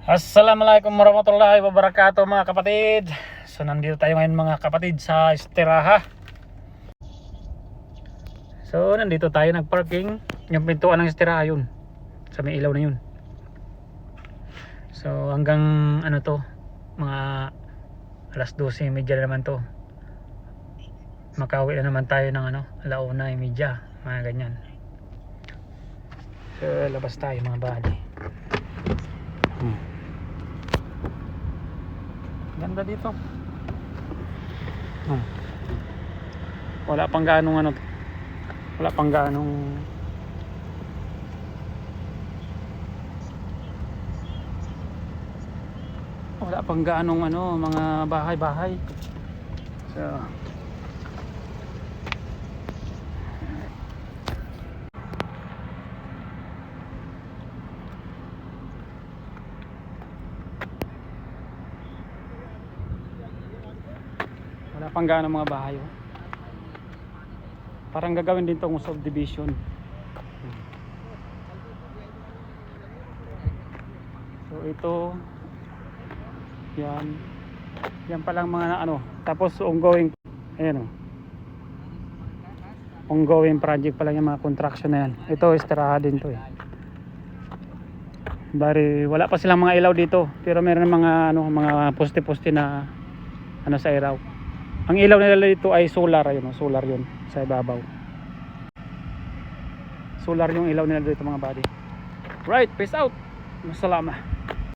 Assalamualaikum warahmatullahi wabarakatuh mga kapatid. So nandito tayo ngayon mga kapatid sa Estiraha. So nandito tayo nagparking. Yung pintuan ng Estiraha yun, sa may ilaw na yun. So hanggang ano to, mga alas 12:30 na naman to. Makauwi na naman tayo ng ano, 1:30, mga ganyan. So labas tayo mga buddy. Ganda dito. Wala pang gaanong ano. Wala pang gaanong ano, mga bahay-bahay. So wala pang gaano mga bahay, oh. Parang gagawin din tong subdivision. So ito yan palang mga ano, tapos ongoing, ayan, oh. Ongoing project pala yung mga construction na yan. Ito Estiraha din to, eh. Bari wala pa silang mga ilaw dito, pero meron mga ano, mga poste-poste na ano sa ilaw. Ang ilaw nila dito ay solar, ayun, solar yun sa ibabaw. Solar yung ilaw nila dito mga buddy. Right, peace out. Masalama.